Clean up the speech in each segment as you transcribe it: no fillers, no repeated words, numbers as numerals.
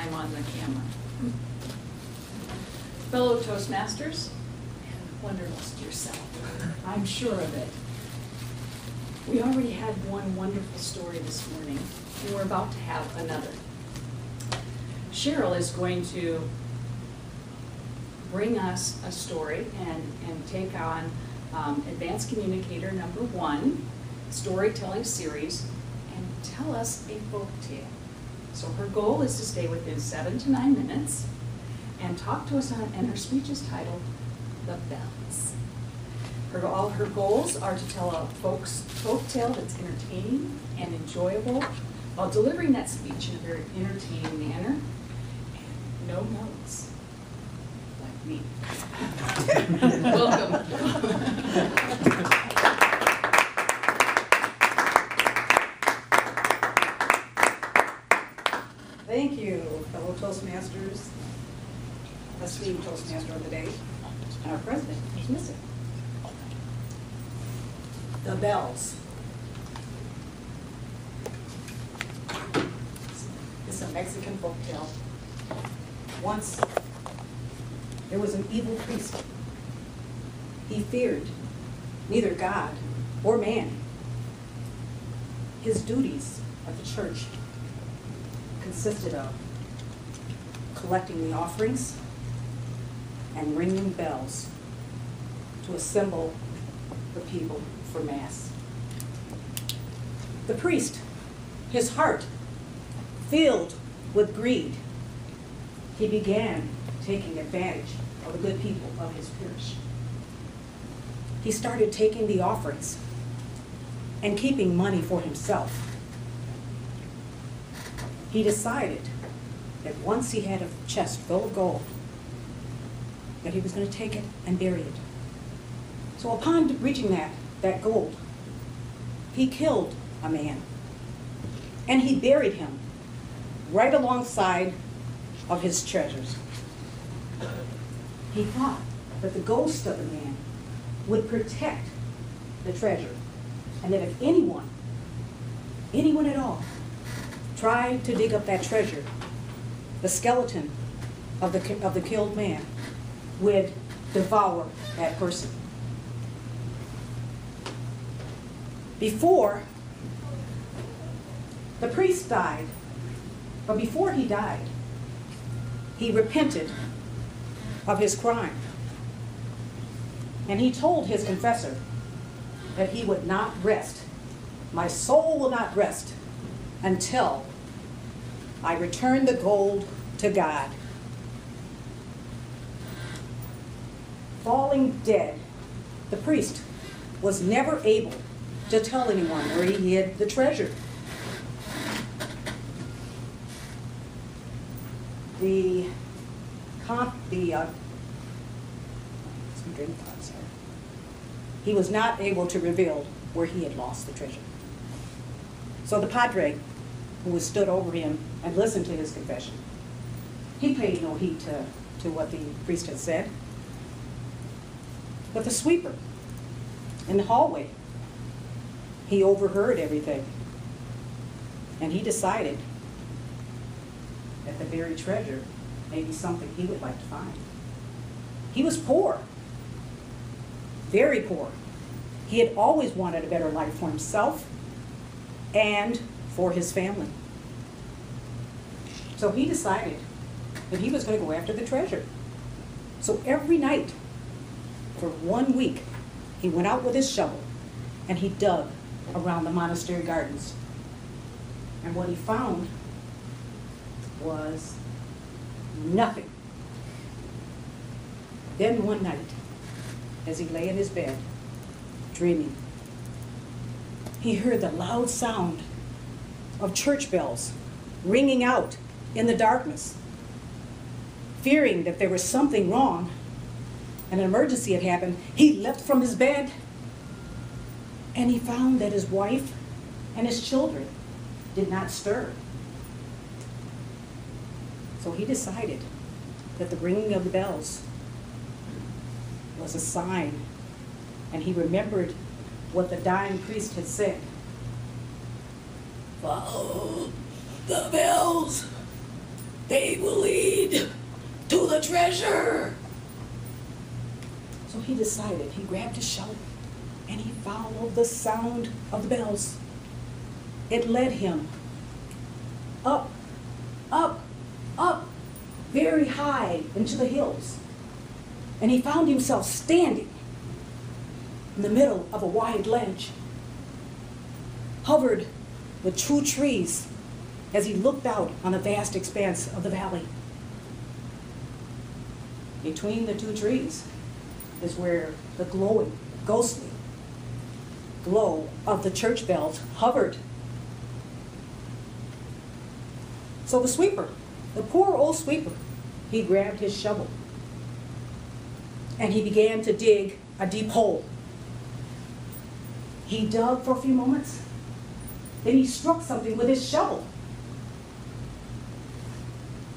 I'm on the camera. Fellow Toastmasters, and Wonderlust yourself, I'm sure of it. We already had one wonderful story this morning, and we're about to have another. Cheryl is going to bring us a story and take on Advanced Communicator number 1, storytelling series, and tell us a folk tale. So her goal is to stay within 7 to 9 minutes and talk to us on, and her speech is titled, The Bells. All her goals are to tell a folk tale that's entertaining and enjoyable while delivering that speech in a very entertaining manner, and no notes, like me. Welcome. Thank you, fellow Toastmasters, esteemed Toastmaster of the day, and our president, who's missing. The Bells. It's a Mexican folktale. Once, there was an evil priest. He feared neither God or man. His duties at the church consisted of collecting the offerings and ringing bells to assemble the people for Mass. The priest, his heart filled with greed, he began taking advantage of the good people of his parish. He started taking the offerings and keeping money for himself. He decided that once he had a chest full of gold, that he was going to take it and bury it. So upon reaching that gold, he killed a man, and he buried him right alongside of his treasures. He thought that the ghost of the man would protect the treasure, and that if anyone at all, tried to dig up that treasure, the skeleton of the killed man would devour that person. Before the priest died, but before he died, he repented of his crime. And he told his confessor that he would not rest. My soul will not rest until I return the gold to God. Falling dead, the priest was never able to tell anyone where he hid the treasure. He was not able to reveal where he had lost the treasure. So the padre, who was stood over him and listened to his confession, he paid no heed to what the priest had said. But the sweeper in the hallway, he overheard everything, and he decided that the buried treasure may be something he would like to find. He was poor, very poor. He had always wanted a better life for himself and for his family. So he decided that he was going to go after the treasure. So every night, for 1 week, he went out with his shovel and he dug around the monastery gardens. And what he found was nothing. Then one night, as he lay in his bed, dreaming, he heard the loud sound of church bells ringing out in the darkness. Fearing that there was something wrong and an emergency had happened, he leapt from his bed, and he found that his wife and his children did not stir. So he decided that the ringing of the bells was a sign, and he remembered what the dying priest had said. Follow the bells. They will lead to the treasure. So he decided, he grabbed his shovel and he followed the sound of the bells. It led him up, up, up, very high into the hills. And he found himself standing in the middle of a wide ledge, covered with true trees as he looked out on a vast expanse of the valley. Between the two trees is where the glowing, ghostly glow of the church bells hovered. So the sweeper, the poor old sweeper, he grabbed his shovel and he began to dig a deep hole. He dug for a few moments, then he struck something with his shovel.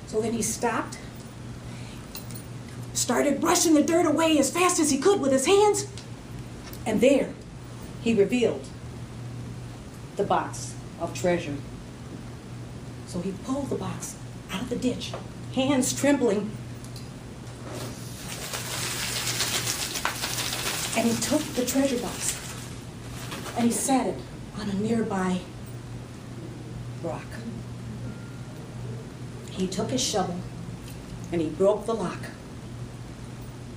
So then he stopped, started brushing the dirt away as fast as he could with his hands, and there he revealed the box of treasure. So he pulled the box out of the ditch, hands trembling, and he took the treasure box and he sat it on a nearby rock. He took his shovel and he broke the lock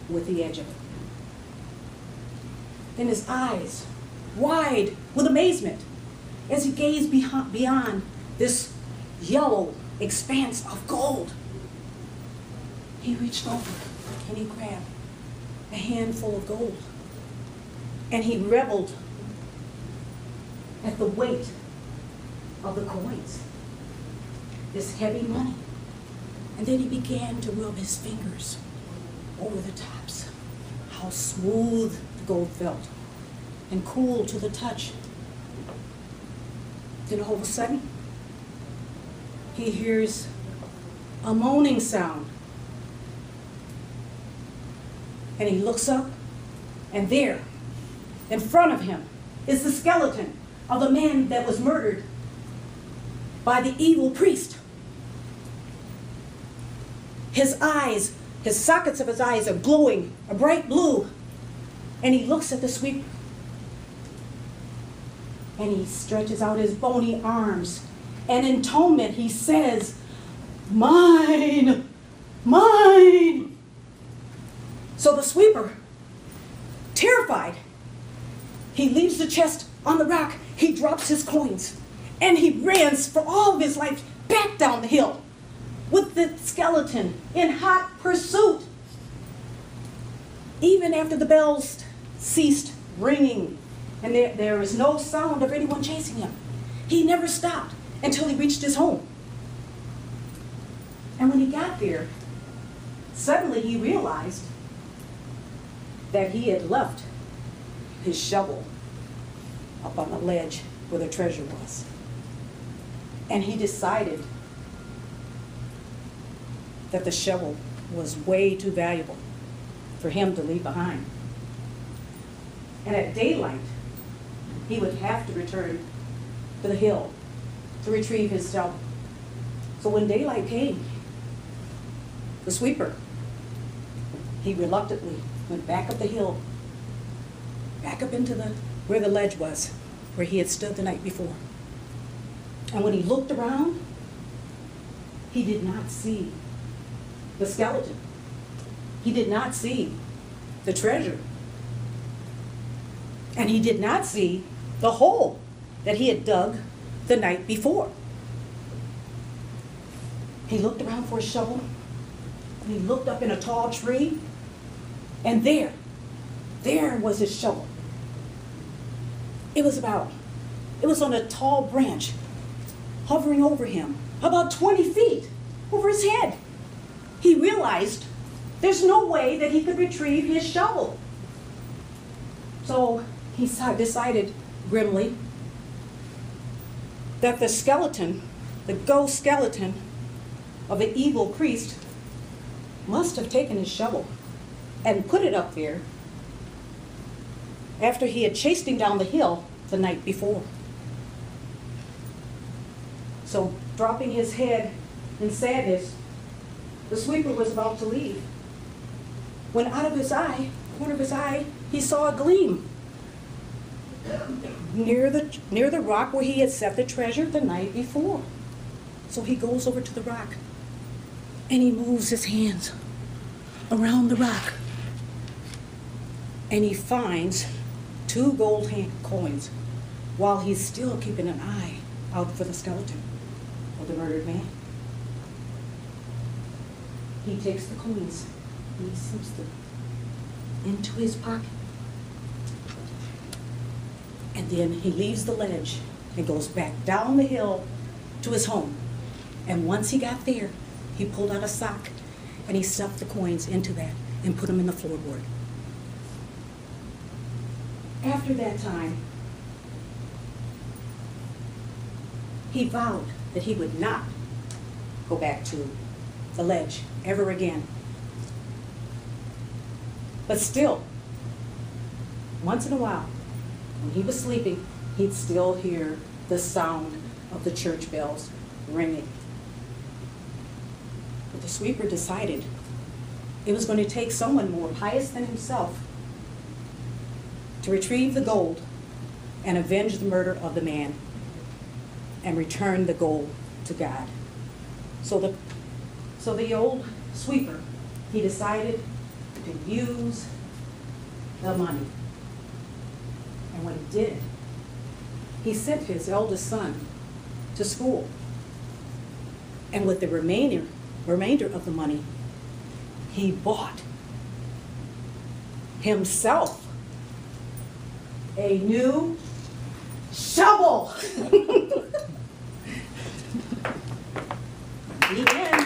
with the edge of it. Then his eyes, wide with amazement, as he gazed beyond this yellow expanse of gold, he reached over and he grabbed a handful of gold and he reveled at the weight of the coins, this heavy money. And then he began to rub his fingers over the tops. How smooth the gold felt and cool to the touch. Then all of a sudden, he hears a moaning sound. And he looks up, and there, in front of him, is the skeleton of the man that was murdered by the evil priest. His eyes, his sockets of his eyes are glowing a bright blue. And he looks at the sweeper. And he stretches out his bony arms. And in atonement he says, "Mine, mine." So the sweeper, terrified, he leaves the chest on the rock. He drops his coins. And he runs for all of his life back down the hill, with the skeleton in hot pursuit. Even after the bells ceased ringing and there was no sound of anyone chasing him, he never stopped until he reached his home. And when he got there, suddenly he realized that he had left his shovel up on the ledge where the treasure was. And he decided that the shovel was way too valuable for him to leave behind. And at daylight, he would have to return to the hill to retrieve his shovel. So when daylight came, the sweeper, he reluctantly went back up the hill, back up into where the ledge was, where he had stood the night before. And when he looked around, he did not see the skeleton. He did not see the treasure. And he did not see the hole that he had dug the night before. He looked around for his shovel, and he looked up in a tall tree, and there was his shovel. It was on a tall branch, hovering over him, about 20 feet over his head. He realized there's no way that he could retrieve his shovel. So he decided grimly that the skeleton, the ghost skeleton of the evil priest, must have taken his shovel and put it up there after he had chased him down the hill the night before. So dropping his head in sadness, The sweeper was about to leave, when out of his eye, corner of his eye, he saw a gleam near the rock where he had set the treasure the night before. So he goes over to the rock, and he moves his hands around the rock, and he finds 2 gold coins while he's still keeping an eye out for the skeleton of the murdered man. He takes the coins, and he slips them into his pocket. And then he leaves the ledge and goes back down the hill to his home. And once he got there, he pulled out a sock and he stuffed the coins into that and put them in the floorboard. After that time, he vowed that he would not go back to the ledge ever again. But still, once in a while, when he was sleeping, he'd still hear the sound of the church bells ringing. But the sweeper decided it was going to take someone more pious than himself to retrieve the gold and avenge the murder of the man and return the gold to God. So the old sweeper, he decided to use the money. And when he did, he sent his eldest son to school. And with the remainder of the money, he bought himself a new shovel. The end.